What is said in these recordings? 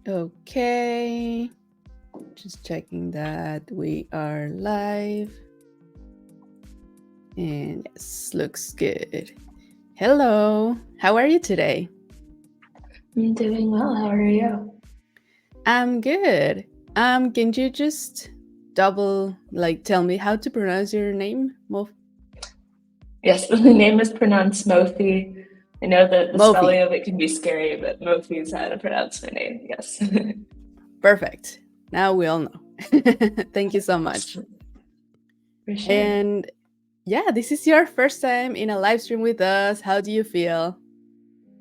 Okay, just checking that we are live. And yes, looks good. Hello, how are you today? I'm doing well. How are you? I'm good. Can you just tell me how to pronounce your name? Yes, the name is pronounced Mofi. I know that the Mofi. spelling of it can be scary, but Mofi is how to pronounce my name. Yes. Perfect. Now we all know. Thank you so much. For sure. And yeah, this is your first time in a live stream with us. How do you feel?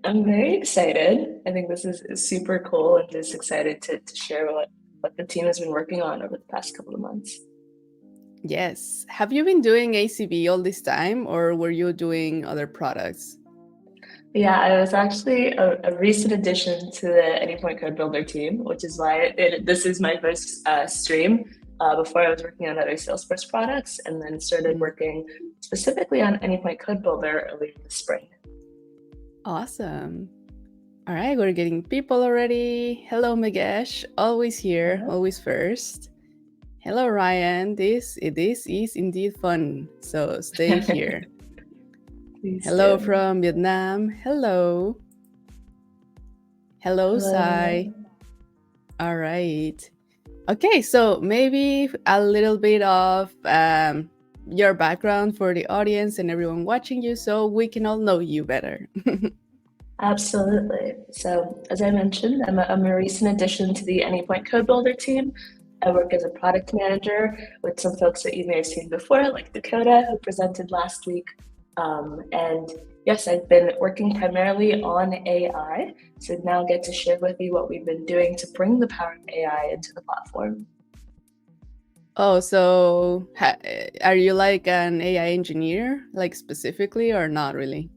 I'm very excited. I think this is super cool and just excited to share what the team has been working on over the past couple of months. Yes. Have you been doing ACB all this time, or were you doing other products? Yeah, I was actually a recent addition to the Anypoint Code Builder team, which is why this is my first stream. Before I was working on other Salesforce products and then started Mm, working specifically on Anypoint Code Builder earlier this spring. awesome. All right, we're getting people already. Hello, Magesh. Always here, Hello. always first. Hello, Ryan. This is indeed fun. So stay here. Please Hello do. from Vietnam. Hello. Hello, Sai. Hello. All right. Okay, so maybe a little bit of your background for the audience and everyone watching you so we can all know you better. Absolutely. So, as I mentioned, I'm a recent addition to the Anypoint Code Builder team. I work as a product manager with some folks that you may have seen before, like Dakota, who presented last week. And yes, I've been working primarily on AI. So now I get to share with you what we've been doing to bring the power of AI into the platform. Oh, so are you like an AI engineer, like specifically, or not really?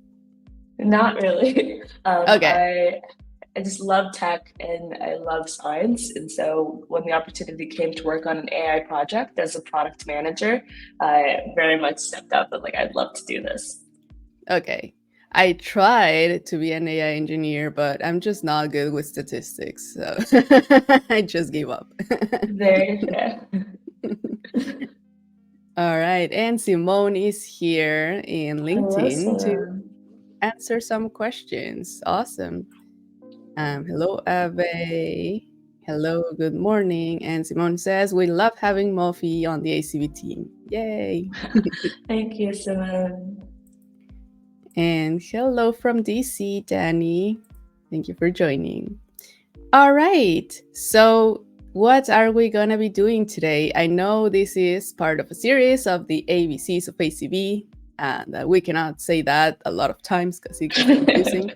Not really. Okay. I just love tech and I love science. And so when the opportunity came to work on an AI project as a product manager, I very much stepped up and like, I'd love to do this. Okay. I tried to be an AI engineer, but I'm just not good with statistics. So I just gave up. Very fair. All right. And Simone is here in Hello, LinkedIn to Sam. answer some questions. Awesome. Hello, Ave. Hello, good morning. And Simone says, we love having Mofi on the ACB team. Yay. Thank you, Simone. And hello from DC, Danny. Thank you for joining. All right. So, what are we going to be doing today? I know this is part of a series of the ABCs of ACB, and we cannot say that a lot of times because it gets confusing.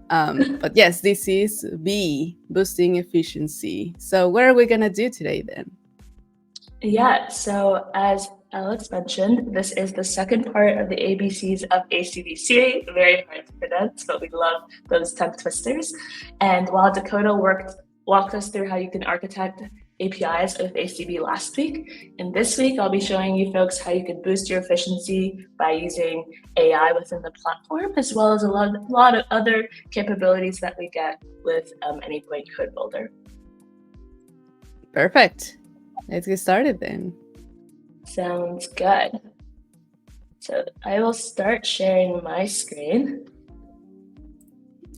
But yes, this is B, boosting efficiency. So, what are we going to do today then? Yeah, so as Alex mentioned, this is the second part of the ABCs of ACB series. Very hard to pronounce, but we love those tongue twisters. And while Dakota walked us through how you can architect APIs with ACB last week, and this week I'll be showing you folks how you can boost your efficiency by using AI within the platform, as well as a lot of other capabilities that we get with Anypoint Code Builder. Perfect. Let's get started then. Sounds good. So I will start sharing my screen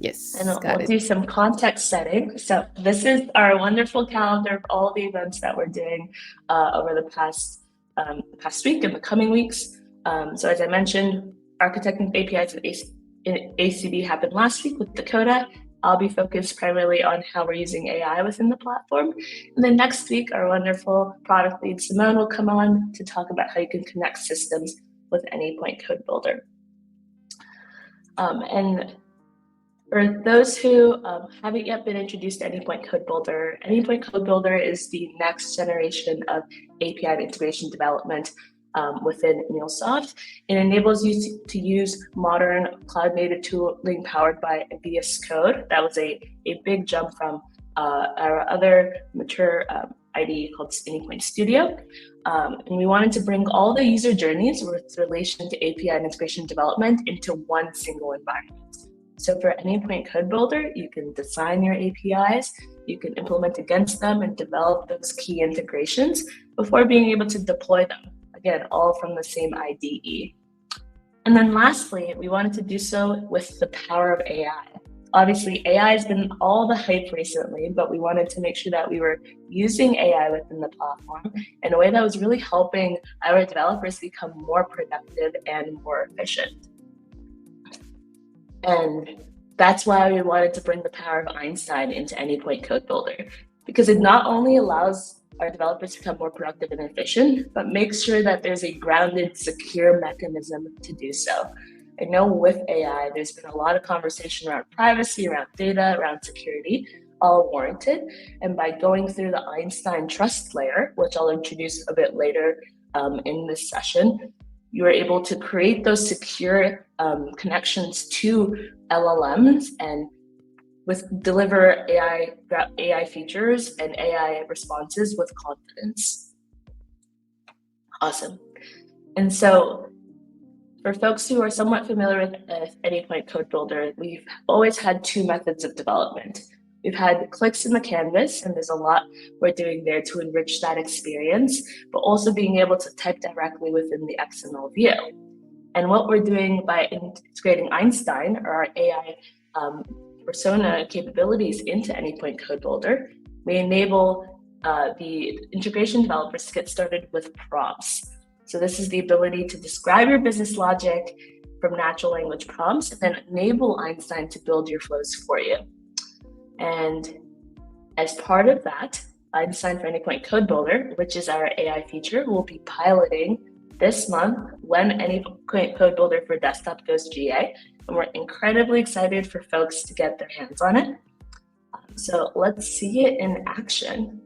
Yes, and got we'll it. do some context setting. So this is our wonderful calendar of all the events that we're doing over the past week and the coming weeks. So as I mentioned, architecting APIs in ACB happened last week with Dakota. I'll be focused primarily on how we're using AI within the platform. And then next week, our wonderful product lead, Simone, will come on to talk about how you can connect systems with Anypoint Code Builder. And for those who haven't yet been introduced to Anypoint Code Builder, Anypoint Code Builder is the next generation of API and integration development within MuleSoft. It enables you to use modern cloud-native tooling powered by VS Code. That was a big jump from our other mature IDE called Anypoint Studio. And we wanted to bring all the user journeys with relation to API and integration development into one single environment. So for Anypoint Code Builder, you can design your APIs, you can implement against them and develop those key integrations before being able to deploy them. Again, all from the same IDE. And then lastly, we wanted to do so with the power of AI. Obviously, AI has been all the hype recently, but we wanted to make sure that we were using AI within the platform in a way that was really helping our developers become more productive and more efficient. And that's why we wanted to bring the power of Einstein into Anypoint Code Builder, because it not only allows our developers to become more productive and efficient, but makes sure that there's a grounded, secure mechanism to do so. I know with AI, there's been a lot of conversation around privacy, around data, around security, all warranted. And by going through the Einstein trust layer, which I'll introduce a bit later in this session, you are able to create those secure connections to LLMs and deliver AI features and AI responses with confidence. Awesome. And so for folks who are somewhat familiar with Anypoint Code Builder, we've always had two methods of development. We've had clicks in the canvas, and there's a lot we're doing there to enrich that experience, but also being able to type directly within the XML view. And what we're doing by integrating Einstein, or our AI persona capabilities into Anypoint Code Builder, we enable the integration developers to get started with prompts. So this is the ability to describe your business logic from natural language prompts and then enable Einstein to build your flows for you. And as part of that, Einstein for Anypoint Code Builder, which is our AI feature, will be piloting this month when Anypoint Code Builder for Desktop goes GA. And we're incredibly excited for folks to get their hands on it. So let's see it in action.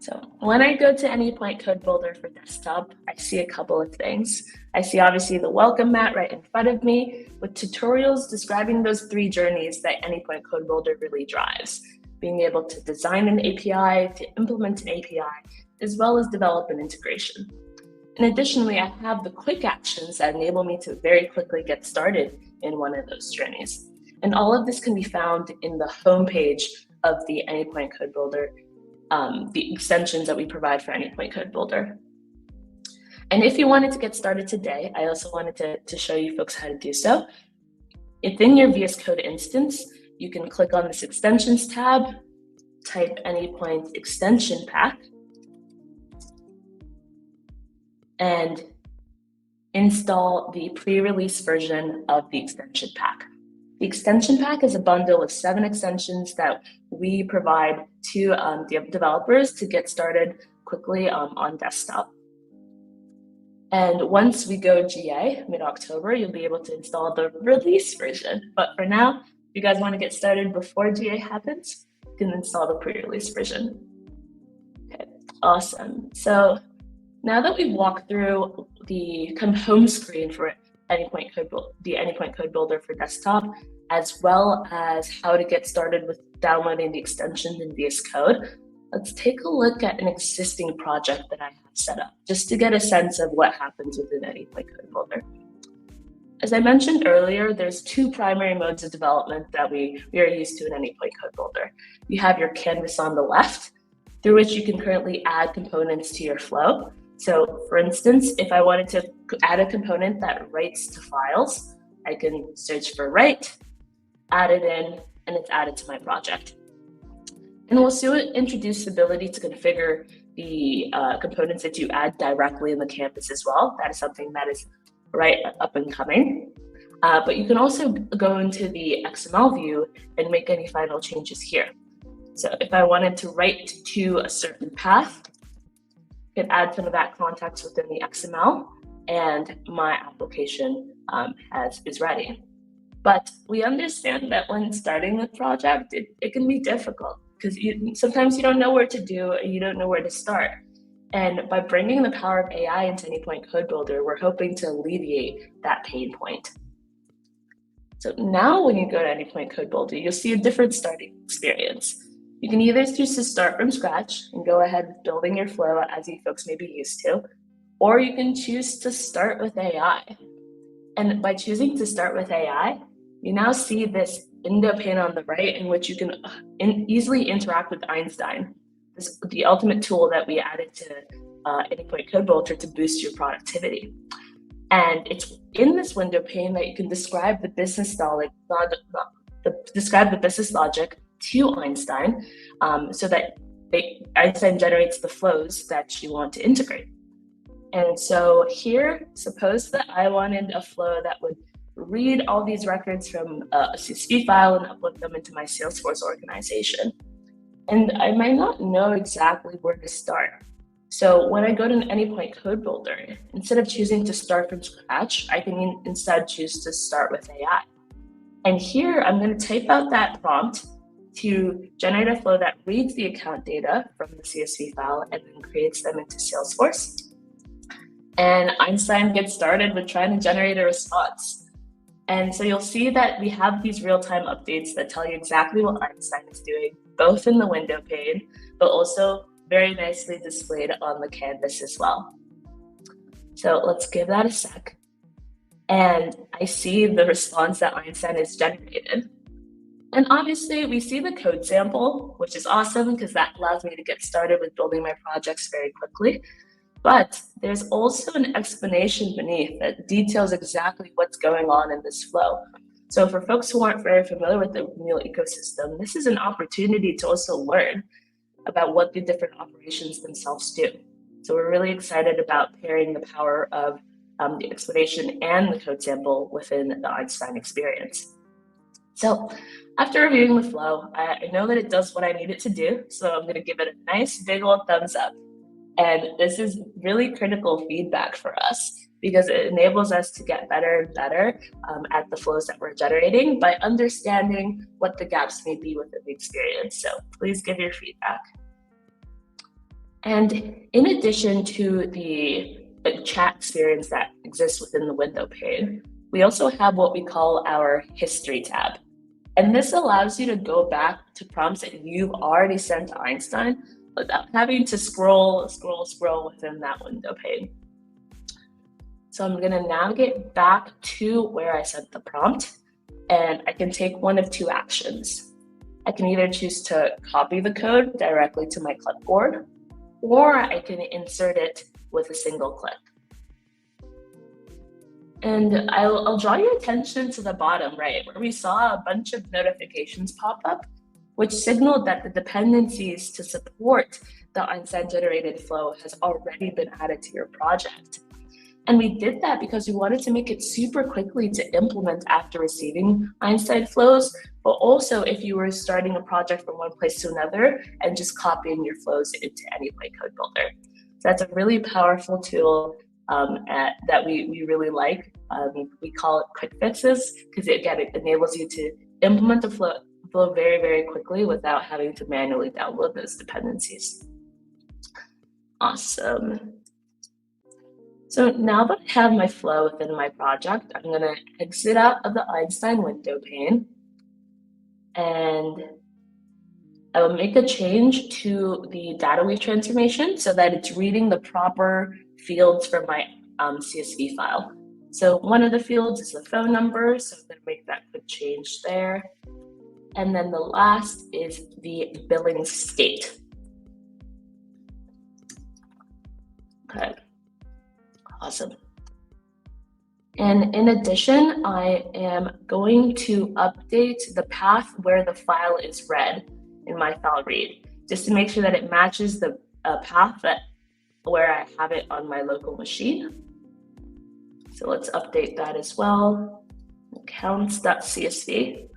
So when I go to Anypoint Code Builder for Desktop, I see a couple of things. I see obviously the welcome mat right in front of me with tutorials describing those three journeys that Anypoint Code Builder really drives. Being able to design an API, to implement an API, as well as develop an integration. And additionally, I have the quick actions that enable me to very quickly get started in one of those journeys. And all of this can be found in the homepage of the Anypoint Code Builder, the extensions that we provide for Anypoint Code Builder. And if you wanted to get started today, I also wanted to show you folks how to do so. Within your VS Code instance, you can click on this Extensions tab, type Anypoint Extension Pack, and install the pre-release version of the extension pack. The extension pack is a bundle of 7 extensions that we provide to the developers to get started quickly on desktop. And once we go GA, mid-October, you'll be able to install the release version. But for now, if you guys want to get started before GA happens, you can install the pre-release version. Okay, awesome. So now that we've walked through the kind of home screen for the Anypoint Code Builder for Desktop, as well as how to get started with downloading the extensions in VS Code, let's take a look at an existing project that I have set up, just to get a sense of what happens within Anypoint Code Builder. As I mentioned earlier, there's 2 primary modes of development that we are used to in Anypoint Code Builder. You have your canvas on the left, through which you can currently add components to your flow. So for instance, if I wanted to add a component that writes to files, I can search for write, add it in, and it's added to my project. And we'll soon introduce the ability to configure the components that you add directly in the canvas as well. That is something that is right up and coming. But you can also go into the XML view and make any final changes here. So if I wanted to write to a certain path, I can add some of that context within the XML, and my application is ready. But we understand that when starting the project, it can be difficult because sometimes you don't know where to do and you don't know where to start. And by bringing the power of AI into Anypoint Code Builder, we're hoping to alleviate that pain point. So now when you go to Anypoint Code Builder, you'll see a different starting experience. You can either choose to start from scratch and go ahead building your flow as you folks may be used to, or you can choose to start with AI. And by choosing to start with AI, you now see this window pane on the right in which you can easily interact with Einstein, the ultimate tool that we added to Anypoint Code Builder to boost your productivity. And it's in this window pane that you can describe the business logic, to Einstein, so that Einstein generates the flows that you want to integrate. And so here, suppose that I wanted a flow that would read all these records from a CSV file and upload them into my Salesforce organization. And I might not know exactly where to start. So when I go to an Anypoint Code Builder, instead of choosing to start from scratch, I can instead choose to start with AI. And here I'm going to type out that prompt to generate a flow that reads the account data from the CSV file and then creates them into Salesforce. And Einstein gets started with trying to generate a response. And so you'll see that we have these real-time updates that tell you exactly what Einstein is doing, both in the window pane, but also very nicely displayed on the canvas as well. So let's give that a sec. And I see the response that Einstein has generated. And obviously we see the code sample, which is awesome because that allows me to get started with building my projects very quickly. But there's also an explanation beneath that details exactly what's going on in this flow. So for folks who aren't very familiar with the Mule ecosystem, this is an opportunity to also learn about what the different operations themselves do. So we're really excited about pairing the power of the explanation and the code sample within the Einstein experience. So after reviewing the flow, I know that it does what I need it to do. So I'm going to give it a nice big old thumbs up. And this is really critical feedback for us because it enables us to get better and better at the flows that we're generating by understanding what the gaps may be within the experience. So please give your feedback. And in addition to the chat experience that exists within the window pane, we also have what we call our history tab. And this allows you to go back to prompts that you've already sent to Einstein without having to scroll within that window pane. So I'm going to navigate back to where I sent the prompt, and I can take one of two actions. I can either choose to copy the code directly to my clipboard, or I can insert it with a single click. And I'll draw your attention to the bottom right, where we saw a bunch of notifications pop up, which signaled that the dependencies to support the Einstein-generated flow has already been added to your project. And we did that because we wanted to make it super quickly to implement after receiving Einstein flows, but also if you were starting a project from one place to another and just copying your flows into Anypoint Code Builder. So that's a really powerful tool that we really like. We call it quick fixes because it enables you to implement the flow very, very quickly without having to manually download those dependencies. Awesome. So now that I have my flow within my project, I'm going to exit out of the Einstein window pane, and I will make a change to the data weave transformation so that it's reading the proper fields from my CSV file. So one of the fields is the phone number, so I'm going to make that quick change there. And then the last is the billing state. Okay, awesome. And in addition, I am going to update the path where the file is read in my file read, just to make sure that it matches the path where I have it on my local machine. So let's update that as well. Accounts.csv.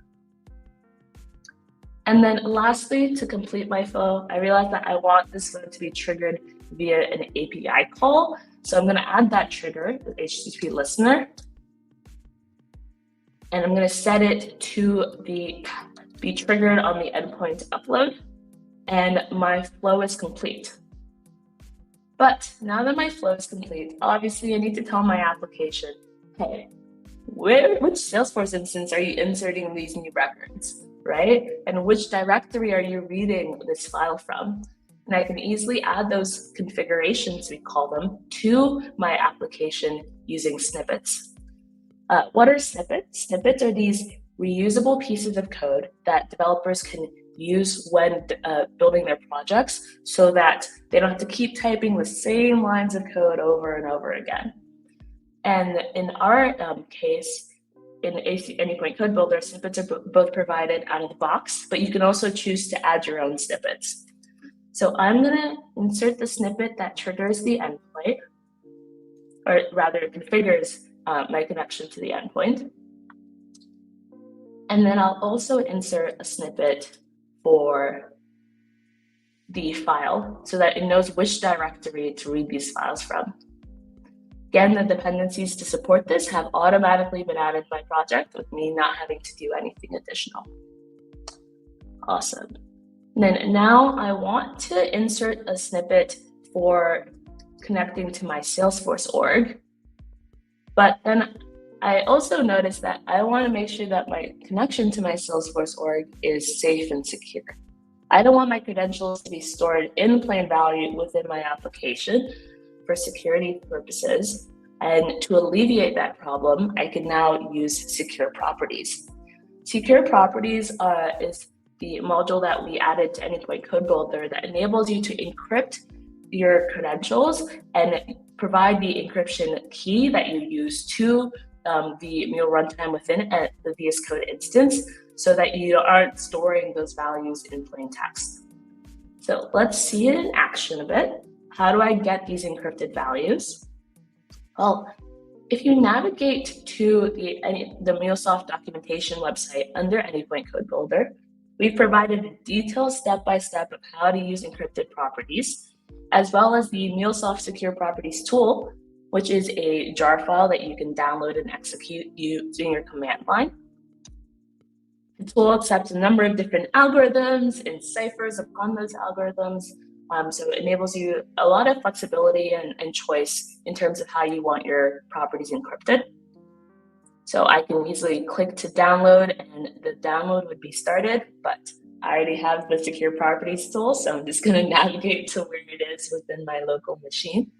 And then lastly, to complete my flow, I realized that I want this flow to be triggered via an API call. So I'm going to add that trigger with HTTP listener. And I'm going to set it to be triggered on the endpoint upload. And my flow is complete. But now that my flow is complete, obviously I need to tell my application, hey, which Salesforce instance are you inserting these new records, right? And which directory are you reading this file from? And I can easily add those configurations, we call them, to my application using snippets. What are snippets? Snippets are these reusable pieces of code that developers can use when building their projects so that they don't have to keep typing the same lines of code over and over again. And in our case, in AC Anypoint Code Builder, snippets are both provided out of the box, but you can also choose to add your own snippets. So I'm going to insert the snippet that triggers the endpoint, or rather configures my connection to the endpoint. And then I'll also insert a snippet for the file so that it knows which directory to read these files from. Again, the dependencies to support this have automatically been added to my project with me not having to do anything additional. Awesome. And then now I want to insert a snippet for connecting to my Salesforce org. But then I also noticed that I want to make sure that my connection to my Salesforce org is safe and secure. I don't want my credentials to be stored in plain value within my application for security purposes. And to alleviate that problem, I can now use secure properties. Secure properties is the module that we added to Anypoint Code Builder that enables you to encrypt your credentials and provide the encryption key that you use to the Mule runtime within the VS Code instance so that you aren't storing those values in plain text. So let's see it in action a bit. How do I get these encrypted values? Well, if you navigate to the MuleSoft documentation website under Anypoint Code Builder, we've provided a detailed step-by-step of how to use encrypted properties, as well as the MuleSoft Secure Properties tool, which is a jar file that you can download and execute using your command line. The tool accepts a number of different algorithms and ciphers upon those algorithms, so it enables you a lot of flexibility and choice in terms of how you want your properties encrypted. So I can easily click to download and the download would be started, but I already have the Secure Properties tool, so I'm just going to navigate to where it is within my local machine.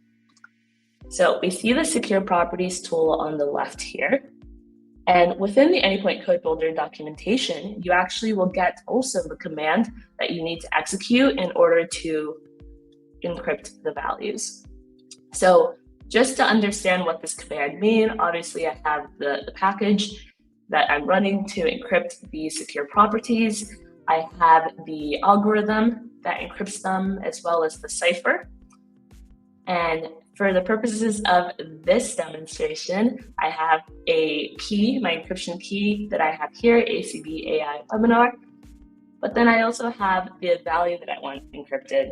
So we see the Secure Properties tool on the left here. And within the Anypoint Code Builder documentation, you actually will get also the command that you need to execute in order to encrypt the values. So just to understand what this command means, obviously I have the package that I'm running to encrypt the secure properties. I have the algorithm that encrypts them, as well as the cipher. And for the purposes of this demonstration, I have a key, my encryption key that I have here, ACB AI webinar. But then I also have the value that I want encrypted,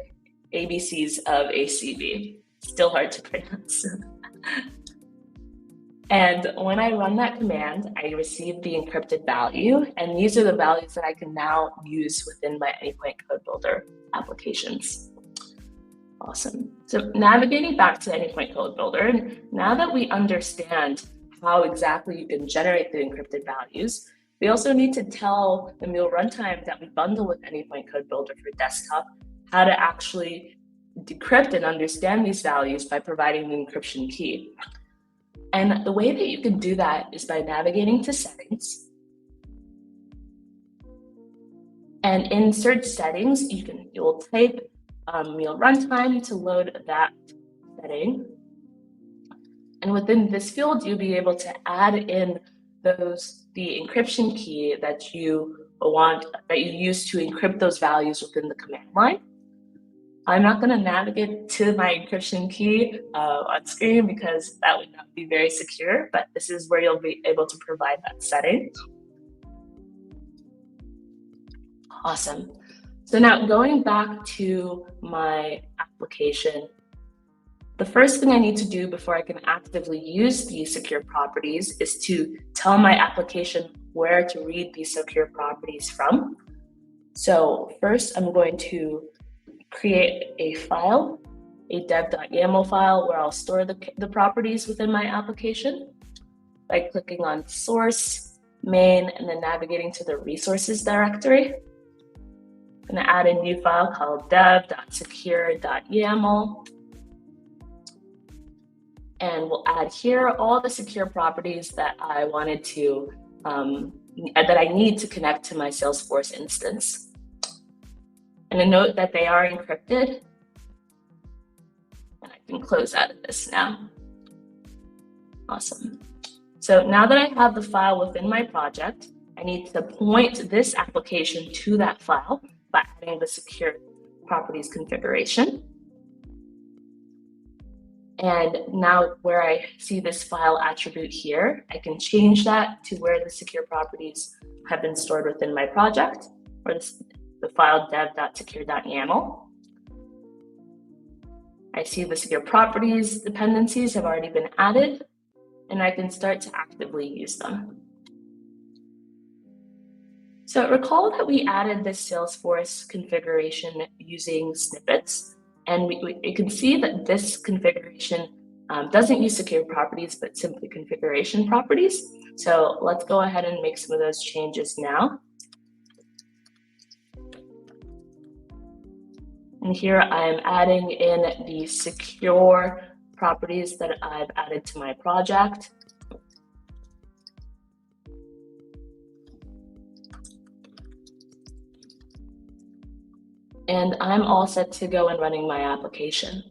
ABCs of ACB. Still hard to pronounce. And when I run that command, I receive the encrypted value, and these are the values that I can now use within my Anypoint Code Builder applications. Awesome. So navigating back to Anypoint Code Builder, now that we understand how exactly you can generate the encrypted values, we also need to tell the Mule runtime that we bundle with Anypoint Code Builder for desktop how to actually decrypt and understand these values by providing the encryption key. And the way that you can do that is by navigating to settings. And in search settings, you'll type Mule runtime to load that setting. And within this field, you'll be able to add in the encryption key that you use to encrypt those values within the command line. I'm not going to navigate to my encryption key on screen because that would not be very secure, but this is where you'll be able to provide that setting. Awesome. So now going back to my application, the first thing I need to do before I can actively use these secure properties is to tell my application where to read these secure properties from. So first I'm going to create a file, a dev.yaml file where I'll store the properties within my application by clicking on source, main, and then navigating to the resources directory. I'm going to add a new file called dev.secure.yaml. And we'll add here all the secure properties that I wanted to, that I need to connect to my Salesforce instance. And a note that they are encrypted. And I can close out of this now. Awesome. So now that I have the file within my project, I need to point this application to that file by adding the secure properties configuration. And now where I see this file attribute here, I can change that to where the secure properties have been stored within my project, or the file dev.secure.yaml. I see the secure properties dependencies have already been added, and I can start to actively use them. So recall that we added this Salesforce configuration using snippets, and we can see that this configuration doesn't use secure properties, but simply configuration properties. So let's go ahead and make some of those changes now. And here I'm adding in the secure properties that I've added to my project. And I'm all set to go and running my application.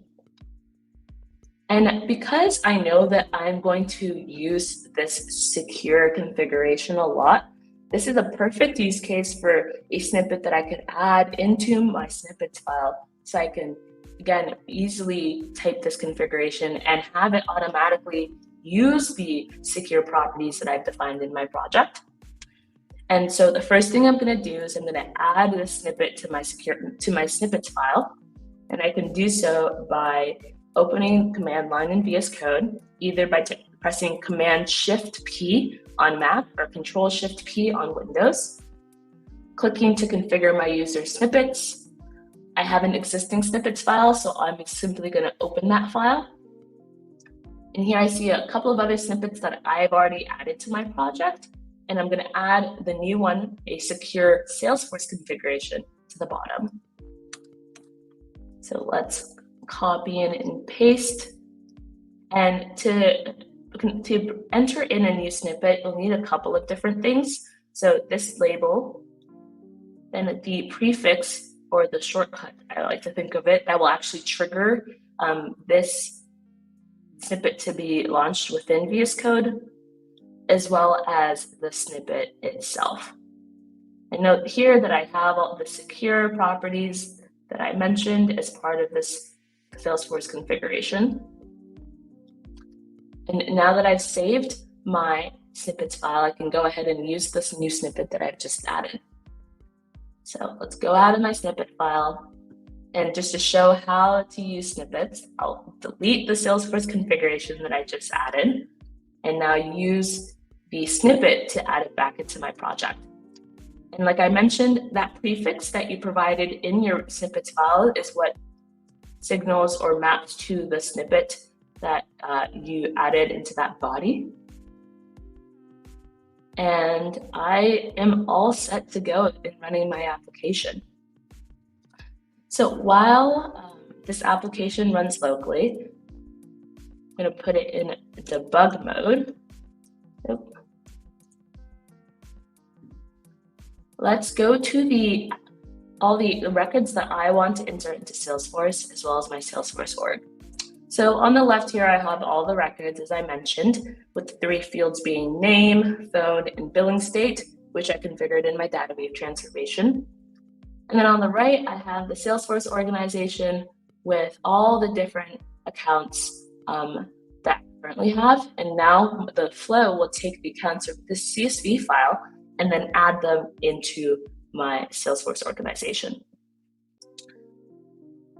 And because I know that I'm going to use this secure configuration a lot, this is a perfect use case for a snippet that I could add into my snippets file. So I can, again, easily type this configuration and have it automatically use the secure properties that I've defined in my project. And so the first thing I'm going to do is I'm going to add this snippet to my snippets file. And I can do so by opening command line in VS Code, either by pressing Command Shift P on Mac or Control Shift P on Windows, clicking to configure my user snippets. I have an existing snippets file, so I'm simply going to open that file. And here I see a couple of other snippets that I've already added to my project. And I'm going to add the new one, a secure Salesforce configuration, to the bottom. So let's copy and paste. And to enter in a new snippet, you'll need a couple of different things. So this label, then the prefix or the shortcut, I like to think of it, that will actually trigger this snippet to be launched within VS Code, as well as the snippet itself. And note here that I have all the secure properties that I mentioned as part of this Salesforce configuration. And now that I've saved my snippets file, I can go ahead and use this new snippet that I've just added. So let's go out of my snippet file. And just to show how to use snippets, I'll delete the Salesforce configuration that I just added, and now use the snippet to add it back into my project. And like I mentioned, that prefix that you provided in your snippets file is what signals or maps to the snippet that you added into that body. And I am all set to go in running my application. So while this application runs locally, I'm going to put it in debug mode. Let's go to all the records that I want to insert into Salesforce, as well as my Salesforce org. So on the left here, I have all the records, as I mentioned, with the 3 fields being name, phone, and billing state, which I configured in my data wave transformation. And then on the right, I have the Salesforce organization with all the different accounts that I currently have. And now the flow will take the accounts of this CSV file and then add them into my Salesforce organization.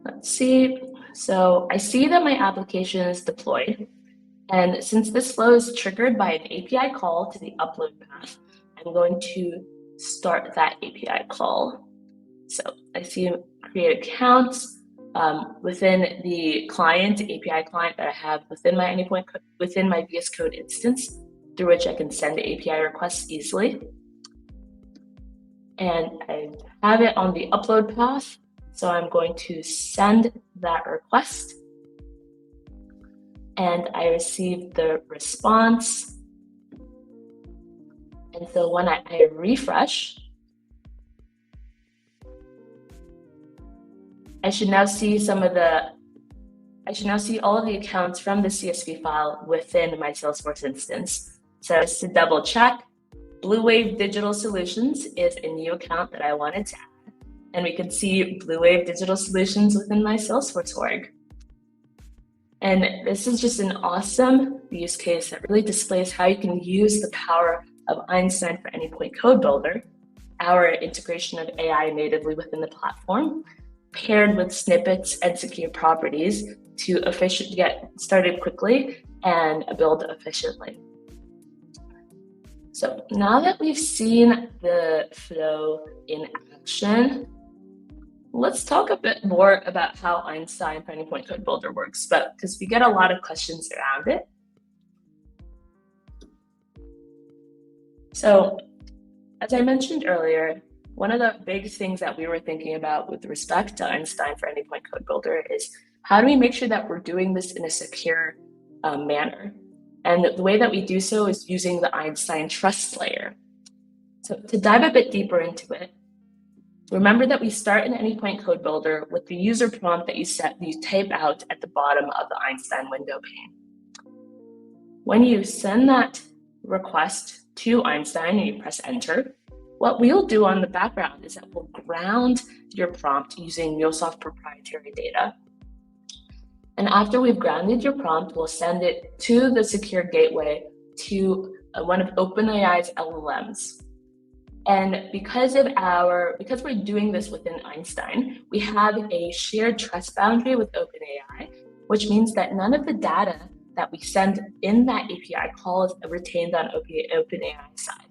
Let's see. So I see that my application is deployed. And since this flow is triggered by an API call to the upload path, I'm going to start that API call. So I see create accounts within the client, API client that I have within my VS Code instance, through which I can send API requests easily. And I have it on the upload path. So I'm going to send that request. and I received the response. And so when I refresh, I should now see all of the accounts from the CSV file within my Salesforce instance. So just to double check, Blue Wave Digital Solutions is a new account that I wanted to add. And we can see Blue Wave Digital Solutions within my Salesforce org. And this is just an awesome use case that really displays how you can use the power of Einstein for Anypoint Code Builder, our integration of AI natively within the platform, paired with snippets and secure properties to get started quickly and build efficiently. So now that we've seen the flow in action, let's talk a bit more about how Einstein for Anypoint Code Builder works, because we get a lot of questions around it. So as I mentioned earlier, one of the big things that we were thinking about with respect to Einstein for Anypoint Code Builder is how do we make sure that we're doing this in a secure manner? And the way that we do so is using the Einstein trust layer. So to dive a bit deeper into it, remember that we start in Anypoint Code Builder with the user prompt that you type out at the bottom of the Einstein window pane. When you send that request to Einstein and you press enter, what we'll do on the background is that we'll ground your prompt using MuleSoft proprietary data. And after we've grounded your prompt, we'll send it to the secure gateway to one of OpenAI's LLMs. And because we're doing this within Einstein, we have a shared trust boundary with OpenAI, which means that none of the data that we send in that API call is retained on OpenAI side.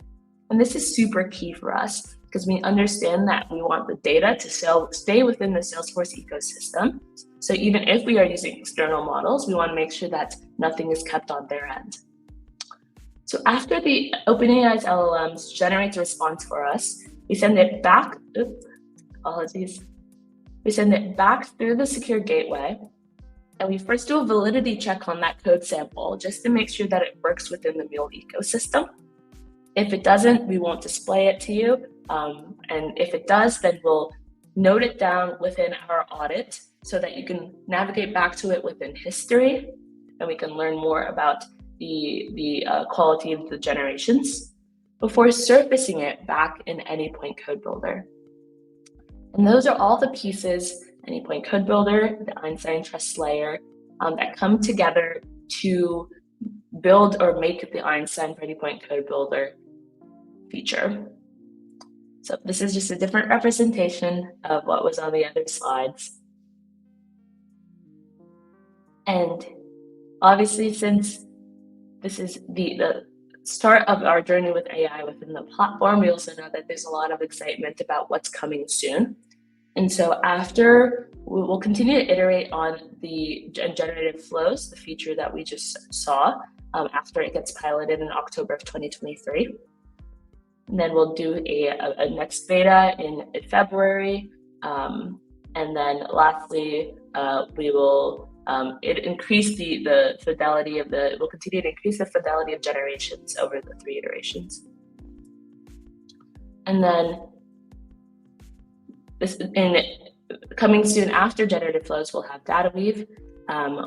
And this is super key for us because we understand that we want the data to stay within the Salesforce ecosystem. So even if we are using external models, we want to make sure that nothing is kept on their end. So after the OpenAI's LLMs generates a response for us, we send it back, We send it back through the secure gateway, and we first do a validity check on that code sample just to make sure that it works within the Mule ecosystem. If it doesn't, we won't display it to you. And if it does, then we'll note it down within our audit so that you can navigate back to it within history, and we can learn more about the quality of the generations before surfacing it back in Anypoint Code Builder. And those are all the pieces, Anypoint Code Builder, the Einstein trust layer, that come together to build or make the Einstein for Anypoint Code Builder feature. So this is just a different representation of what was on the other slides. And obviously, since this is the start of our journey with AI within the platform, we also know that there's a lot of excitement about what's coming soon. And so after, we will continue to iterate on the generative flows, the feature that we just saw, after it gets piloted in October of 2023. And then we'll do a next beta in February. And then lastly, we will increase the fidelity of we'll continue to increase the fidelity of generations over the 3 iterations. And then coming soon after generative flows, we'll have data weave,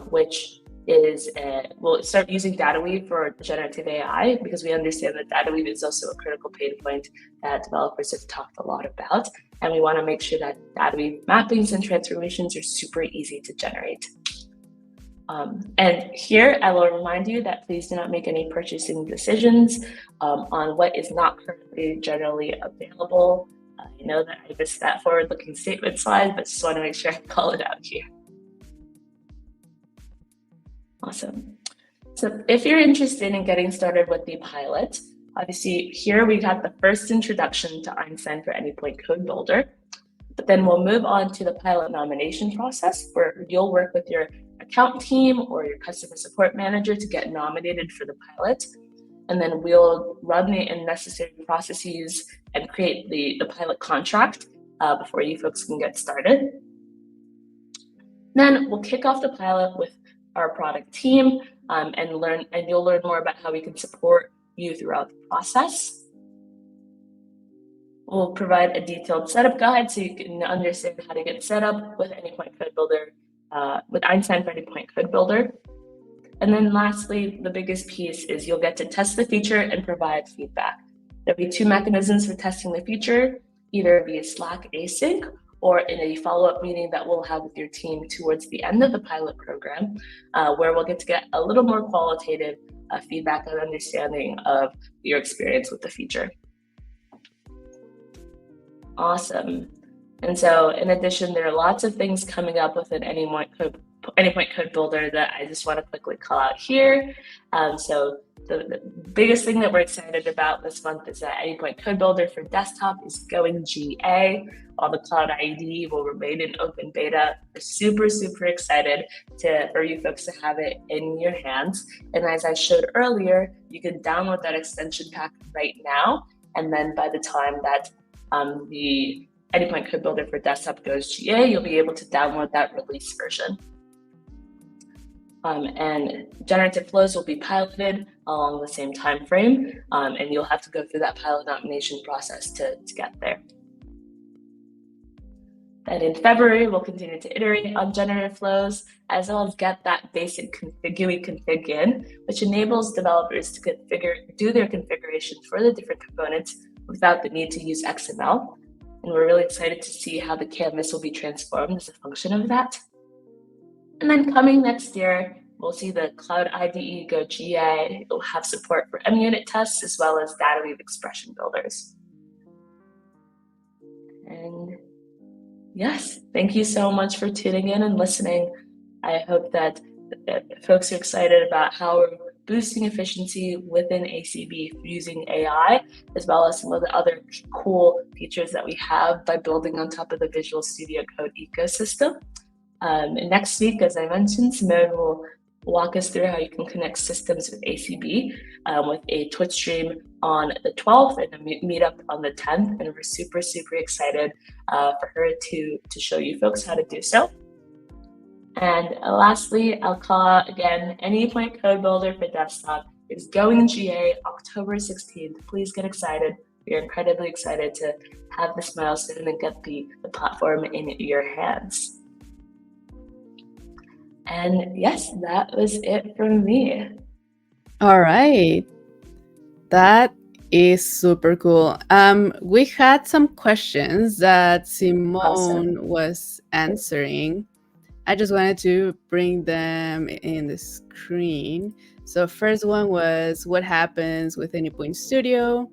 which is we'll start using data weave for generative AI because we understand that data weave is also a critical pain point that developers have talked a lot about, and we want to make sure that data weave mappings and transformations are super easy to generate. And here I will remind you that please do not make any purchasing decisions on what is not currently generally available. I know that I missed that forward-looking statement slide, but just want to make sure I call it out here. Awesome. So if you're interested in getting started with the pilot, obviously here we got the first introduction to Einstein for Anypoint Code Builder, but then we'll move on to the pilot nomination process where you'll work with your account team or your customer support manager to get nominated for the pilot. And then we'll run the necessary processes and create the pilot contract before you folks can get started. Then we'll kick off the pilot with our product team, and you'll learn more about how we can support you throughout the process. We'll provide a detailed setup guide so you can understand how to get set up with Anypoint Code Builder, with Einstein for Anypoint Code Builder. And then lastly, the biggest piece is you'll get to test the feature and provide feedback. There'll be two mechanisms for testing the feature, either via Slack async or in a follow-up meeting that we'll have with your team towards the end of the pilot program, where we'll get to get a little more qualitative feedback and understanding of your experience with the feature. Awesome. And so in addition, there are lots of things coming up with an Anypoint Code Builder that I just want to quickly call out here. So the biggest thing that we're excited about this month is that Anypoint Code Builder for desktop is going GA. All the Cloud IDE will remain in open beta. We're super, super excited for you folks to have it in your hands. And as I showed earlier, you can download that extension pack right now. And then by the time that the Anypoint Code Builder for desktop goes GA, you'll be able to download that release version. And generative flows will be piloted along the same time frame, and you'll have to go through that pilot nomination process to get there. And in February, we'll continue to iterate on generative flows, as well as get that basic GUI config in, which enables developers to do their configuration for the different components without the need to use XML. And we're really excited to see how the canvas will be transformed as a function of that. And then coming next year, we'll see the Cloud IDE go GA. It will have support for MUnit tests as well as data weave expression builders. And yes, thank you so much for tuning in and listening. I hope that folks are excited about how we're boosting efficiency within ACB using AI, as well as some of the other cool features that we have by building on top of the Visual Studio Code ecosystem. And next week, as I mentioned, Simone will walk us through how you can connect systems with ACB with a Twitch stream on the 12th and a meetup on the 10th. And we're super, super excited for her to show you folks how to do so. And lastly, I'll call out again, Anypoint Code Builder for desktop is going GA October 16th. Please get excited. We are incredibly excited to have this milestone and get the platform in your hands. And yes, that was it from me. All right. That is super cool. We had some questions that Simone was answering. I just wanted to bring them in the screen. So first one was, what happens with Anypoint Studio?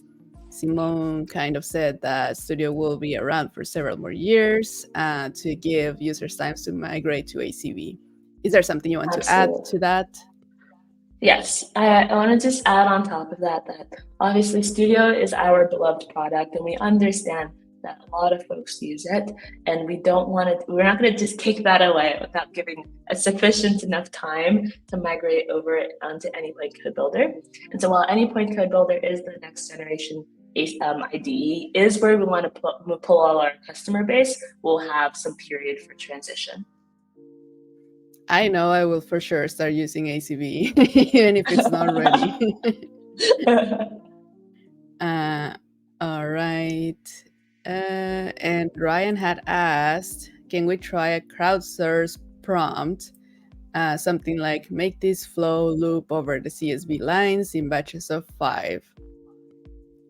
Simone kind of said that Studio will be around for several more years to give users time to migrate to ACB. Is there something you want to add to that? Yes, I want to just add on top of that obviously Studio is our beloved product, and we understand that a lot of folks use it, and we're not going to just take that away without giving a sufficient enough time to migrate over onto Anypoint Code Builder. And so while Anypoint Code Builder is the next generation IDE, is where we want to pull all our customer base, we'll have some period for transition. I know I will for sure start using ACB, even if it's not ready. All right. And Ryan had asked, can we try a crowdsource prompt? Something like, make this flow loop over the CSV lines in batches of 5.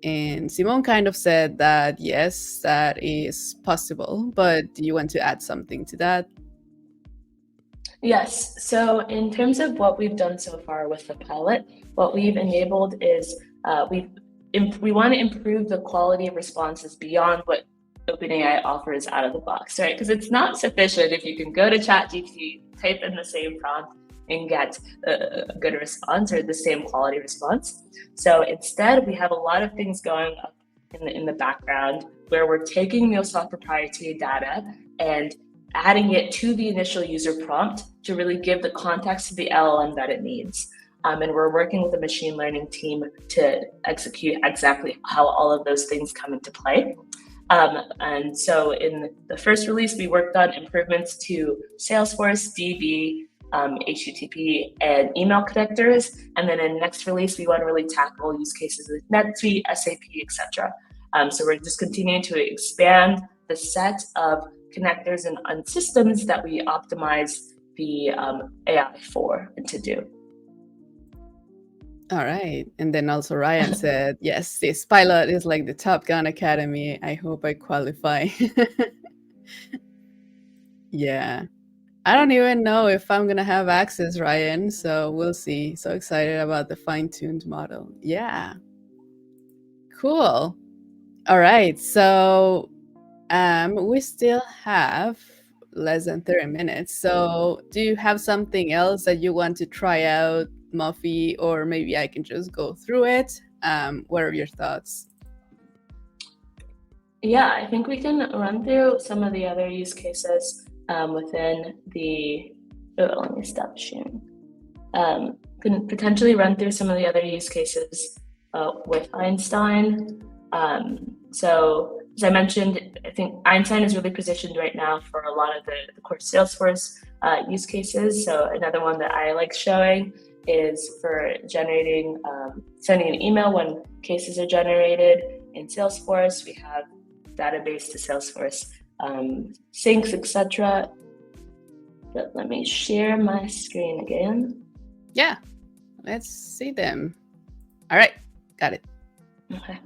And Simone kind of said that, yes, that is possible, but do you want to add something to that? Yes, so in terms of what we've done so far with the pilot, what we've enabled is we want to improve the quality of responses beyond what OpenAI offers out of the box, right? Because it's not sufficient if you can go to ChatGPT, type in the same prompt, and get a good response or the same quality response. So instead, we have a lot of things going up in the background where we're taking MuleSoft proprietary data and adding it to the initial user prompt to really give the context to the LLM that it needs. And we're working with the machine learning team to execute exactly how all of those things come into play. And so in the first release, we worked on improvements to Salesforce, DB, HTTP and email connectors. And then in next release, we want to really tackle use cases with NetSuite, SAP, etc. So we're just continuing to expand the set of connectors and systems that we optimize the AI for and to do. All right. And then also Ryan said, yes, this pilot is like the Top Gun Academy. I hope I qualify. Yeah. I don't even know if I'm going to have access, Ryan. So we'll see. So excited about the fine-tuned model. Yeah. Cool. All right. So we still have less than 30 minutes. So do you have something else that you want to try out, Muffy, or maybe I can just go through it? What are your thoughts? Yeah, I think we can run through some of the other use cases within the, let me stop sharing. Can potentially run through some of the other use cases with Einstein. So as I mentioned, I think Einstein is really positioned right now for a lot of the core Salesforce use cases. So another one that I like showing is for generating, sending an email when cases are generated in Salesforce. We have database to Salesforce syncs, etc. But let me share my screen again. Yeah, let's see them. All right, got it. Okay.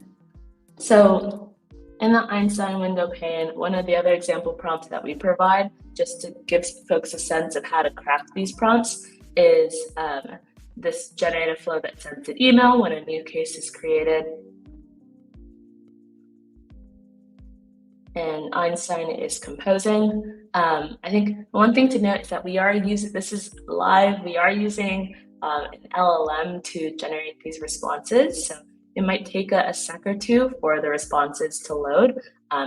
So in the Einstein window pane, one of the other example prompts that we provide, just to give folks a sense of how to craft these prompts, is this generative flow that sends an email when a new case is created. And Einstein is composing. I think one thing to note is that we are using, this is live, we are using an LLM to generate these responses. So it might take a sec or two for the responses to load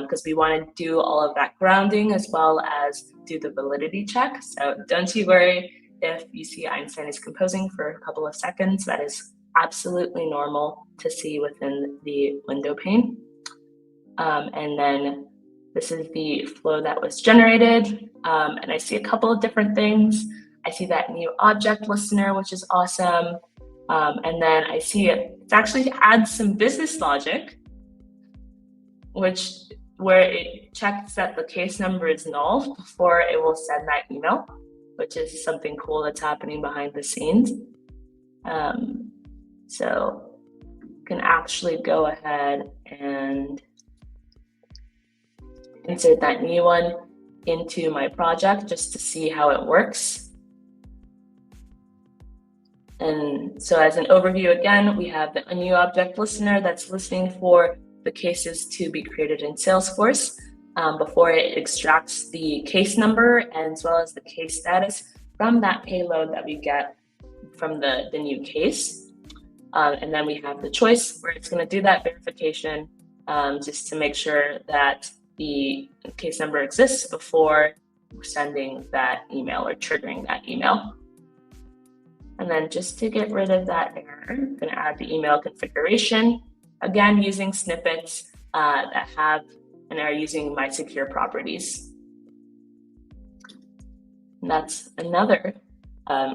because we want to do all of that grounding as well as do the validity check. So don't you worry if you see Einstein is composing for a couple of seconds. That is absolutely normal to see within the window pane. And then this is the flow that was generated. And I see a couple of different things. I see that new object listener, which is awesome. And then I see it actually adds some business logic, where it checks that the case number is null before it will send that email, which is something cool that's happening behind the scenes. So you can actually go ahead and insert that new one into my project just to see how it works. And so as an overview, again, we have a new object listener that's listening for the cases to be created in Salesforce before it extracts the case number as well as the case status from that payload that we get from the new case. And then we have the choice where it's going to do that verification just to make sure that the case number exists before sending that email or triggering that email. And then just to get rid of that error, I'm going to add the email configuration, again, using snippets that have and are using my secure properties. And that's another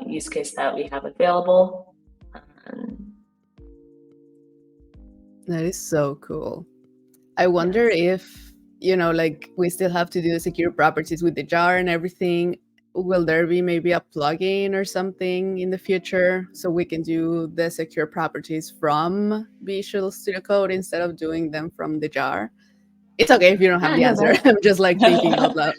use case that we have available. That is so cool. I wonder if, like we still have to do the secure properties with the jar and everything. Will there be maybe a plugin or something in the future so we can do the secure properties from Visual Studio Code instead of doing them from the jar? It's okay if you don't have the answer. I'm just like thinking out loud.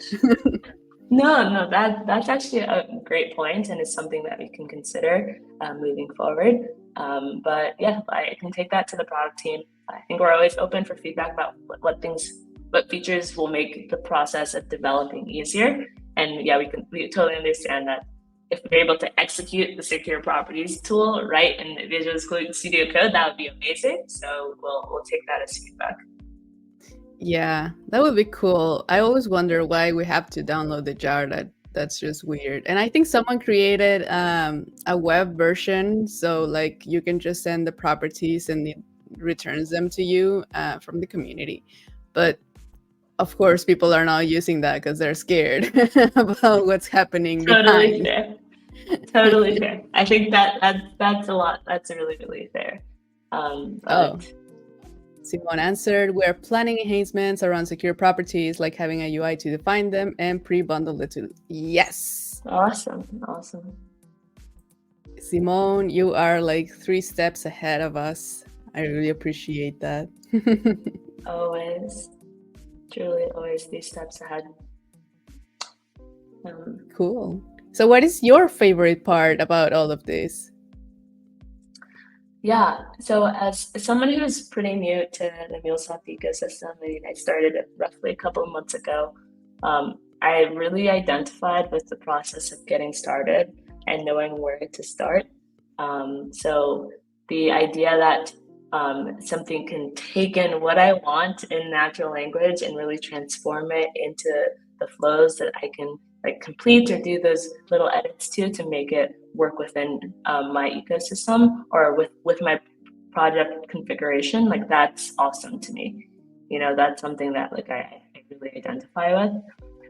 No, that's actually a great point, and it's something that we can consider moving forward. But yeah, I can take that to the product team. I think we're always open for feedback about what features will make the process of developing easier. And yeah, we totally understand that if we're able to execute the secure properties tool right in Visual Studio Code, that would be amazing. So we'll take that as feedback. Yeah, that would be cool. I always wonder why we have to download the jar. That's just weird. And I think someone created a web version, so like you can just send the properties and it returns them to you from the community. But of course, people are not using that because they're scared about what's happening Totally behind. fair. Totally fair. I think that's a lot. That's really, really fair. Oh, But Simone answered, we're planning enhancements around secure properties, like having a UI to define them and pre-bundle the tool. Yes. awesome. Simone, you are like 3 steps ahead of us. I really appreciate that. Always, truly, always these steps ahead. Cool. So, what is your favorite part about all of this? Yeah, so as someone who's pretty new to the MuleSoft ecosystem, I mean, I started it roughly a couple of months ago. I really identified with the process of getting started and knowing where to start. So the idea that something can take in what I want in natural language and really transform it into the flows that I can like complete or do those little edits to make it work within my ecosystem or with my project configuration, like that's awesome to me. You know, that's something that like I really identify with.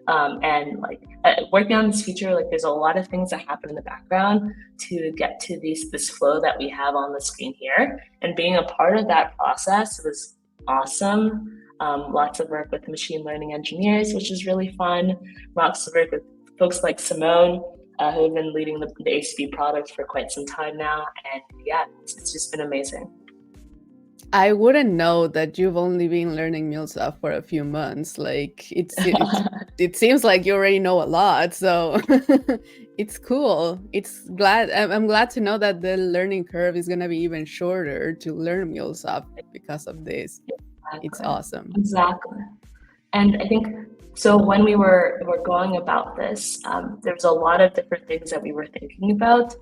And like working on this feature, like there's a lot of things that happen in the background to get to this flow that we have on the screen here. And being a part of that process was awesome. Lots of work with machine learning engineers, which is really fun. Lots of work with folks like Simone, who have been leading the ACB product for quite some time now. And yeah, it's just been amazing. I wouldn't know that you've only been learning MuleSoft for a few months. Like it seems like you already know a lot. So it's cool. I'm glad to know that the learning curve is gonna be even shorter to learn MuleSoft because of this. It's Exactly. awesome. Exactly. And I think so when we were going about this, there's a lot of different things that we were thinking about.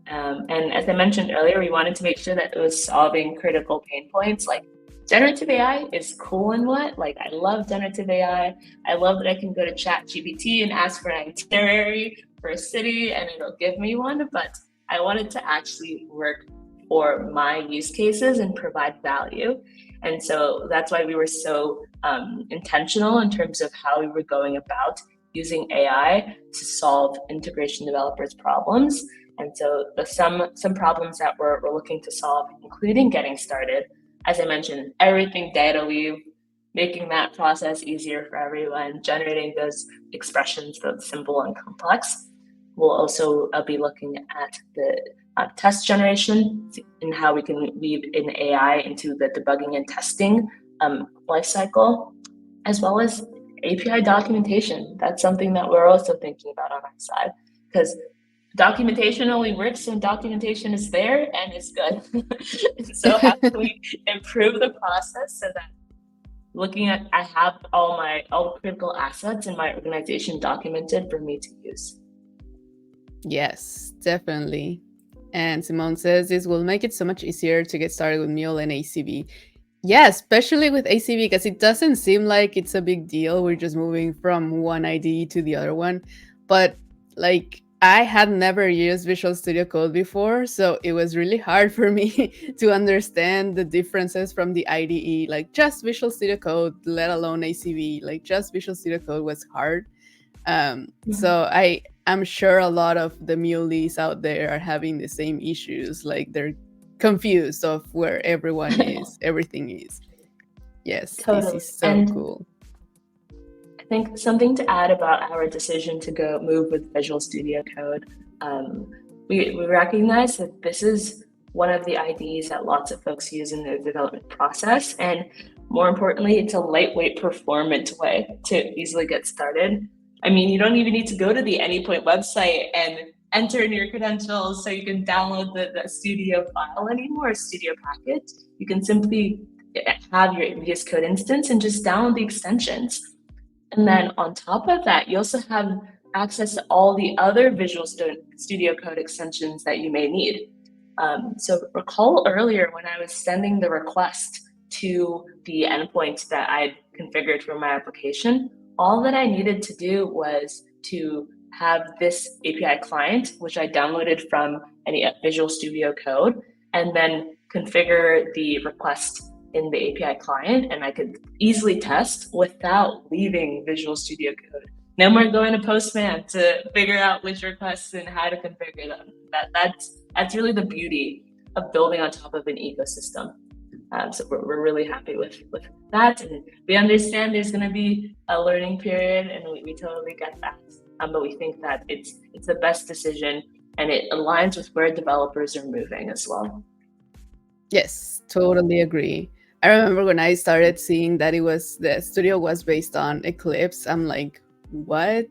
And as I mentioned earlier, we wanted to make sure that it was solving critical pain points. Like generative AI is cool and what? Like I love generative AI. I love that I can go to Chat GPT and ask for an itinerary for a city and it'll give me one. But I wanted to actually work for my use cases and provide value. And so that's why we were so intentional in terms of how we were going about using AI to solve integration developers' problems. And so some problems that we're looking to solve, including getting started, as I mentioned, everything data weave, making that process easier for everyone, generating those expressions that's simple and complex. We'll also be looking at the test generation and how we can weave in AI into the debugging and testing lifecycle, as well as API documentation. That's something that we're also thinking about on our side because documentation only works when documentation is there and is good. So how can we improve the process so that looking at I have all the critical assets in my organization documented for me to use. Yes, definitely. And Simone says this will make it so much easier to get started with Mule and ACB. Yeah, especially with ACB because it doesn't seem like it's a big deal. We're just moving from one IDE to the other one. But like I had never used Visual Studio Code before, so it was really hard for me to understand the differences from the IDE. Like just Visual Studio Code, let alone ACB, like just Visual Studio Code was hard. So I'm sure a lot of the muleys out there are having the same issues. Like they're confused of where everything is. Yes, this Totally. is so And cool. I think something to add about our decision to go move with Visual Studio Code. We recognize that this is one of the IDEs that lots of folks use in their development process. And more importantly, it's a lightweight, performant way to easily get started. I mean, you don't even need to go to the Anypoint website and enter in your credentials so you can download the Studio file anymore, Studio package. You can simply have your VS Code instance and just download the extensions. And then on top of that, you also have access to all the other Visual Studio Code extensions that you may need. So recall earlier when I was sending the request to the endpoint that I'd configured for my application, all that I needed to do was to have this API client, which I downloaded from any Visual Studio Code, and then configure the request in the API client, and I could easily test without leaving Visual Studio Code No more going to Postman to figure out which requests and how to configure them. That's really the beauty of building on top of an ecosystem. So we're really happy with that, and we understand there's going to be a learning period, and we totally get that. But we think that it's the best decision, and it aligns with where developers are moving as well. Yes, totally agree. I remember when I started seeing that the studio was based on Eclipse, I'm like, what?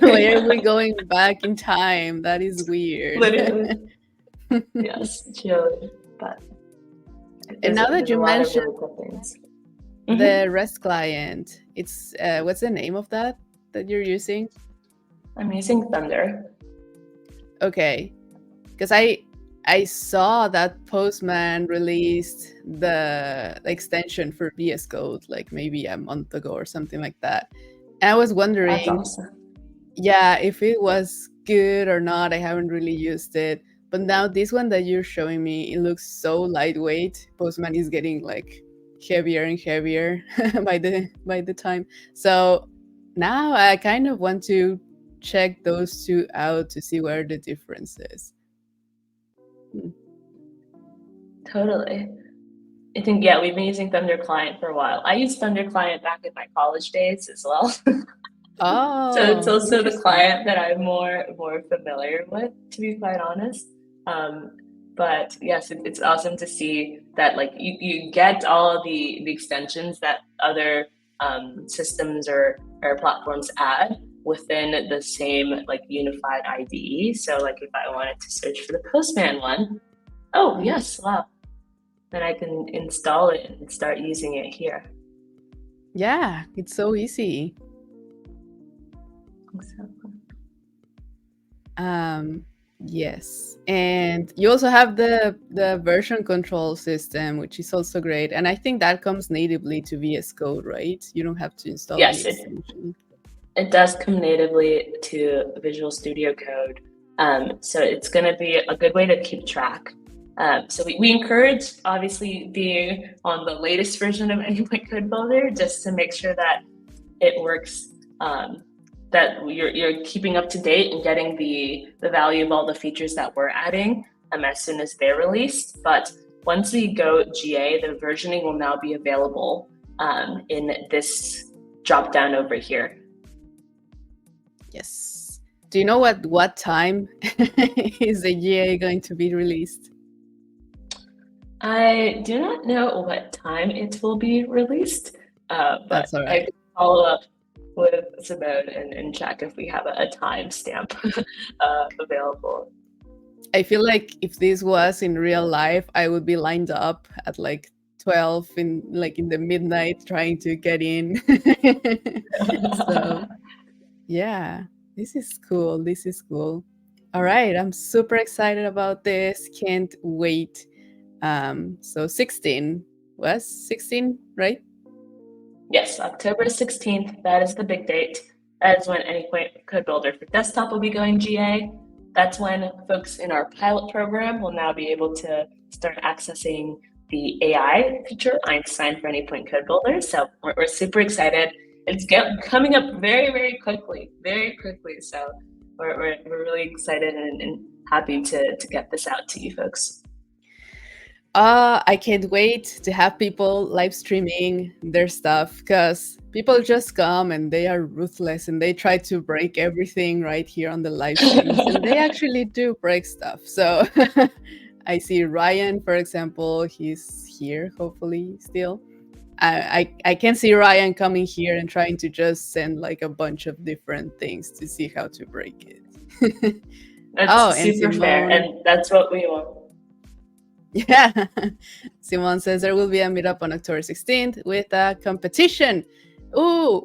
Why are we going back in time? That is weird. Literally. Yes, truly. But And now that you mentioned Mm-hmm. the REST client, it's what's the name of that you're using? I'm using Thunder. Okay, because I saw that Postman released the extension for VS Code like maybe a month ago or something like that. And I was wondering, That's awesome. Yeah, if it was good or not. I haven't really used it. But now this one that you're showing me, it looks so lightweight. Postman is getting like heavier and heavier by the time. So now I kind of want to check those two out to see where the difference is. Totally. I think, yeah, we've been using Thunder Client for a while. I used Thunder Client back in my college days as well. Oh, so it's also the client that I'm more familiar with, to be quite honest. But yes, it's awesome to see that like you get all the extensions that other systems or platforms add within the same like unified IDE. So like if I wanted to search for the Postman one, oh yes, wow, then I can install it and start using it here. Yeah, it's so easy. Exactly. Yes, and you also have the version control system, which is also great. And I think that comes natively to VS Code, right? You don't have to install any extension. It does come natively to Visual Studio Code, so it's going to be a good way to keep track. So we encourage, obviously, being on the latest version of Anypoint Code Builder just to make sure that it works, that you're keeping up to date and getting the value of all the features that we're adding as soon as they're released. But once we go GA, the versioning will now be available in this drop down over here. Yes. Do you know what time is the GA going to be released? I do not know what time it will be released, but That's all right. I can follow up with Simone and check if we have a timestamp available. I feel like if this was in real life, I would be lined up at like 12 in the midnight trying to get in. So yeah, this is cool. This is cool. All right, I'm super excited about this. Can't wait. So 16 was 16, right? Yes, October 16th. That is the big date. That is when Anypoint Code Builder for desktop will be going GA. That's when folks in our pilot program will now be able to start accessing the AI feature, Einstein for Anypoint Code Builder. So we're super excited. It's coming up very, very quickly, very quickly. So we're really excited and happy to get this out to you folks. I can't wait to have people live streaming their stuff because people just come and they are ruthless and they try to break everything right here on the live streams and they actually do break stuff. So I see Ryan, for example, he's here, hopefully still. I can see Ryan coming here and trying to just send like a bunch of different things to see how to break it. That's super fair, and that's what we want. Yeah. Simone says there will be a meetup on October 16th with a competition. Ooh,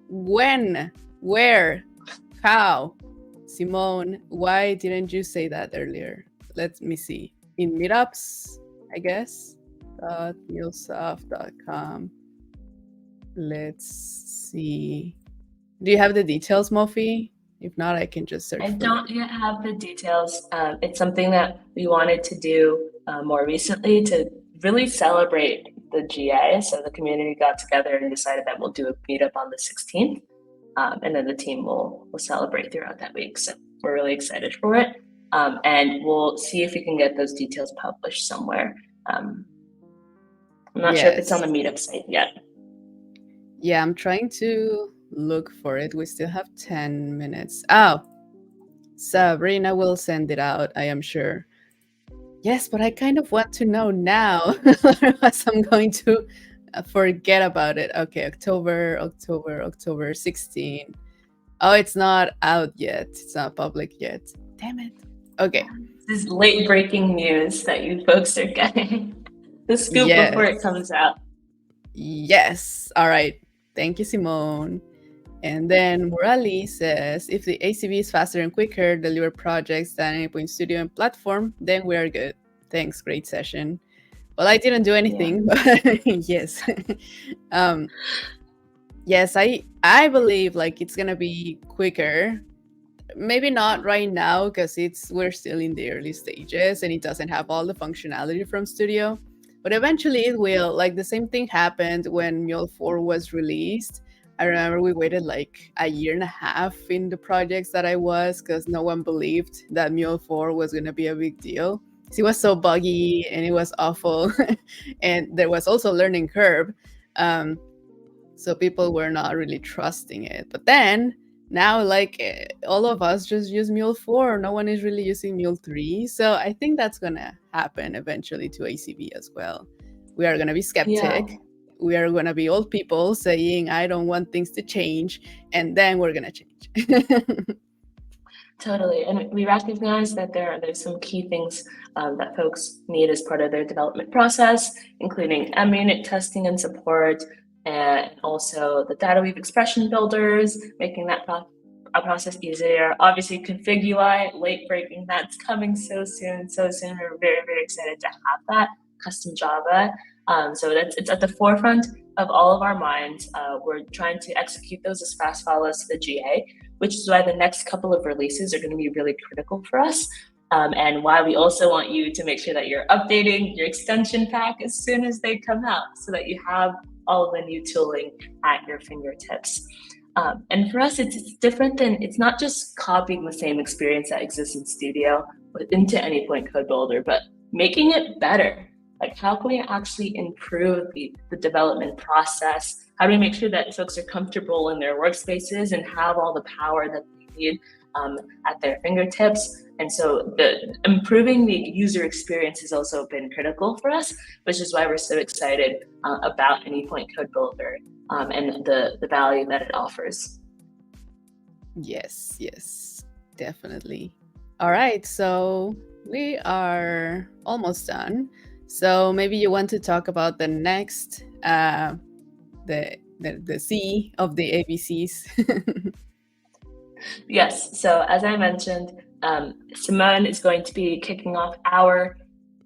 when? Where? How? Simone, why didn't you say that earlier? Let me see. In meetups, I guess. MuleSoft.com. Let's see. Do you have the details, Mofeyi? If not, I can just search. I don't yet have the details. It's something that we wanted to do more recently to really celebrate the GA. So the community got together and decided that we'll do a meetup on the 16th. and then the team will celebrate throughout that week. So we're really excited for it. And we'll see if we can get those details published somewhere. I'm not sure if it's on the meetup site yet. Yeah, I'm trying to look for it. We still have 10 minutes. Oh, Sabrina will send it out, I am sure. Yes, but I kind of want to know now, otherwise I'm going to forget about it. Okay, October 16. Oh, it's not out yet. It's not public yet. Damn it. Okay. This is late breaking news that you folks are getting. The scoop before it comes out. Yes. All right. Thank you, Simone. And then Murali says, if the ACB is faster and quicker, deliver projects than Anypoint Studio and platform, then we are good. Thanks. Great session. Well, I didn't do anything, but yes. Yes, I believe like it's gonna be quicker. Maybe not right now because we're still in the early stages and it doesn't have all the functionality from Studio. But eventually it will. Like the same thing happened when Mule 4 was released. I remember we waited like a year and a half in the projects that I was because no one believed that Mule 4 was going to be a big deal. It was so buggy and it was awful. And there was also a learning curve. So people were not really trusting it. But then now, like all of us just use Mule 4. No one is really using Mule 3. So I think that's going to happen eventually to ACB as well. We are going to be skeptic. We are going to be old people saying, I don't want things to change. And then we're going to change. Totally. And we recognize that there's some key things that folks need as part of their development process, including unit testing and support, and also the data weave expression builders, making that process easier. Obviously, config UI, late breaking, that's coming so soon. We're very, very excited to have that custom Java. So it's at the forefront of all of our minds. We're trying to execute those as fast follows to the GA, which is why the next couple of releases are going to be really critical for us. And why we also want you to make sure that you're updating your extension pack as soon as they come out so that you have all of the new tooling at your fingertips. And for us, it's different it's not just copying the same experience that exists in Studio into Anypoint Code Builder, but making it better. Like, how can we actually improve the development process? How do we make sure that folks are comfortable in their workspaces and have all the power that they need at their fingertips? And so improving the user experience has also been critical for us, which is why we're so excited about Anypoint Code Builder and the value that it offers. Yes, definitely. All right, so we are almost done. So maybe you want to talk about the next, the C of the ABCs. Yes, so as I mentioned, Simone is going to be kicking off our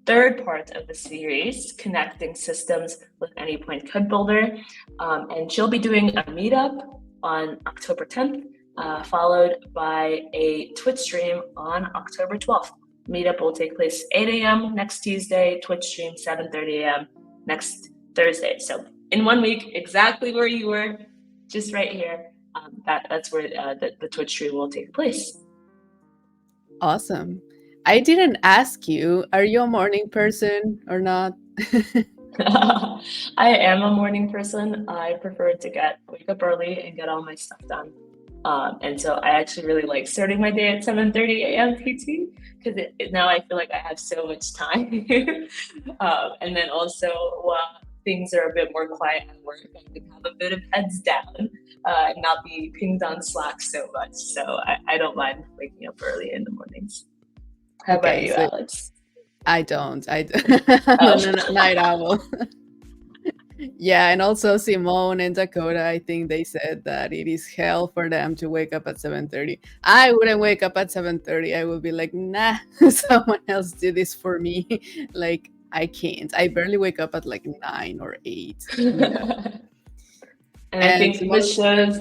third part of the series, Connecting Systems with Anypoint Code Builder. And she'll be doing a meetup on October 10th, followed by a Twitch stream on October 12th. Meetup will take place 8 a.m. next Tuesday, Twitch stream 7:30 a.m. next Thursday. So in 1 week, exactly where you were, just right here. That's where the Twitch stream will take place. Awesome. I didn't ask you, are you a morning person or not? I am a morning person. I prefer to wake up early and get all my stuff done. And so I actually really like starting my day at 7:30 a.m. PT because now I feel like I have so much time. And then also while things are a bit more quiet at work, I can have a bit of heads down and not be pinged on Slack so much. So I don't mind waking up early in the mornings. How about you, Alex? I don't. I'm a night owl. Yeah, and also Simone and Dakota, I think they said that it is hell for them to wake up at 7:30. I wouldn't wake up at 7:30. I would be like, nah, someone else do this for me. Like, I can't. I barely wake up at like 9 or 8. You know? And I think this shows.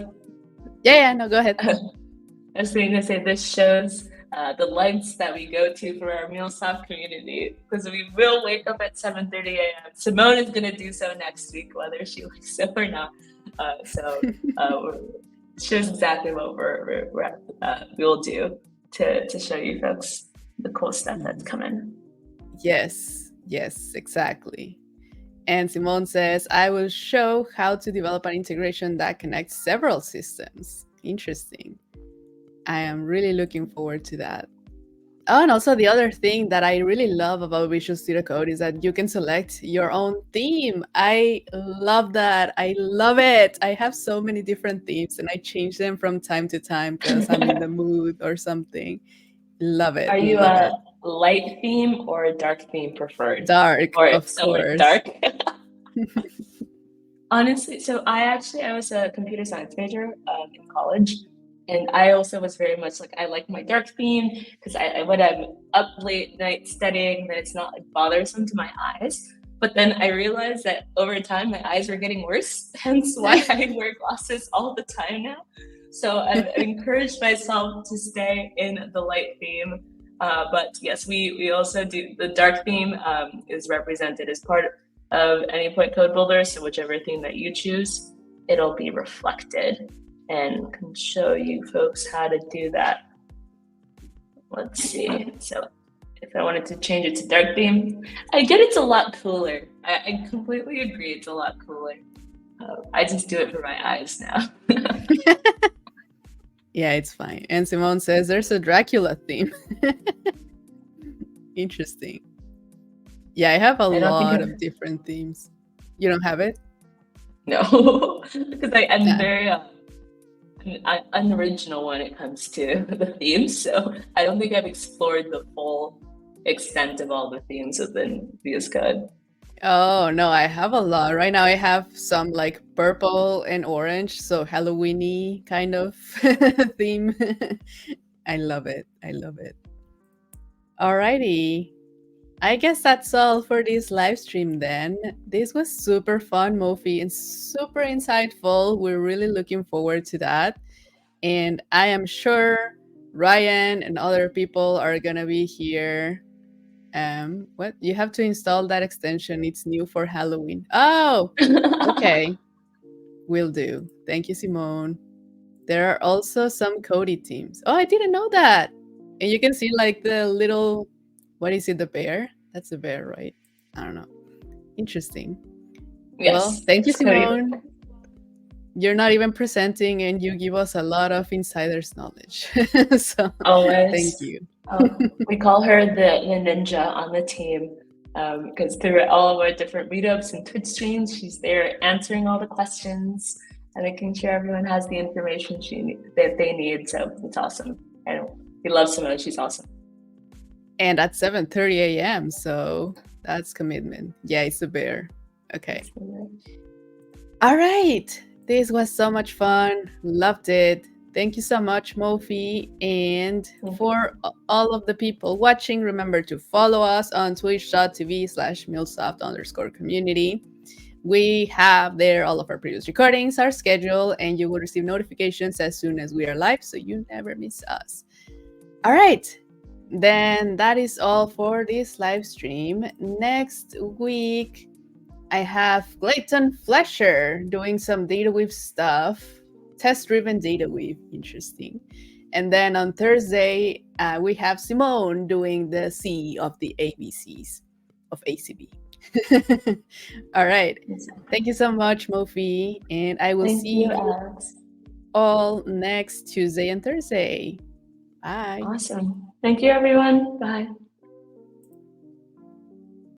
Yeah, no, go ahead. I was going to say this shows the lengths that we go to for our MuleSoft community, because we will wake up at 7:30 a.m. Simone is going to do so next week, whether she likes it or not. So shows exactly what we will do to show you folks the cool stuff that's coming. Yes, exactly. And Simone says, I will show how to develop an integration that connects several systems. Interesting. I am really looking forward to that. Oh, and also the other thing that I really love about Visual Studio Code is that you can select your own theme. I love that. I love it. I have so many different themes and I change them from time to time because I'm in the mood or something. Love it. Are you Love it. a light theme or a dark theme preferred? Dark, Or of somewhere course. dark? Honestly, so I was a computer science major in college, and I also was very much like I like my dark theme because when I'm up late night studying, then it's not like bothersome to my eyes. But then I realized that over time my eyes were getting worse, hence why I wear glasses all the time now. So I've encouraged myself to stay in the light theme. But yes, we also do the dark theme is represented as part of Anypoint Code Builder. So whichever theme that you choose, it'll be reflected, and can show you folks how to do that. Let's see. So if I wanted to change it to dark theme, I get it's a lot cooler. I completely agree. It's a lot cooler. I just do it for my eyes now. Yeah, it's fine. And Simone says there's a Dracula theme. Interesting. Yeah, I have a I don't think lot of different themes. You don't have it? No, because I'm Nah. very unoriginal when it comes to the themes. So I don't think I've explored the full extent of all the themes within VS Code. Oh, no, I have a lot. Right now I have some like purple and orange, so Halloween-y kind of theme. I love it. I love it. Alrighty. I guess that's all for this live stream then. This was super fun, Mofi, and super insightful. We're really looking forward to that. And I am sure Ryan and other people are gonna be here. What? You have to install that extension. It's new for Halloween. Oh, okay. Will do. Thank you, Simone. There are also some Cody teams. Oh, I didn't know that. And you can see like the little, what is it, the bear? That's a bear, right? I don't know. Interesting. Well, Yes, thank you, yes, Cody. Simone. You're not even presenting and you give us a lot of insider's knowledge. So thank Always. you. We call her the ninja on the team because through all of our different meetups and Twitch streams, she's there answering all the questions and making sure everyone has the information that they need. So it's awesome. And we love Simone. She's awesome. And at 7:30 a.m. So that's commitment. Yeah, it's a bear. Okay. All right. This was so much fun. Loved it. Thank you so much, Mofi. And for all of the people watching, remember to follow us on twitch.tv/MuleSoft_community. We have there all of our previous recordings, our schedule, and you will receive notifications as soon as we are live so you never miss us. All right. Then that is all for this live stream. Next week, I have Clayton Flesher doing some data weave stuff, test-driven data weave, interesting. And then on Thursday, we have Simone doing the C of the ABCs of ACB. All right. Thank you so much, Mofi. And I will see you Alex. all next Tuesday and Thursday. Bye. Awesome. Thank you, everyone. Bye.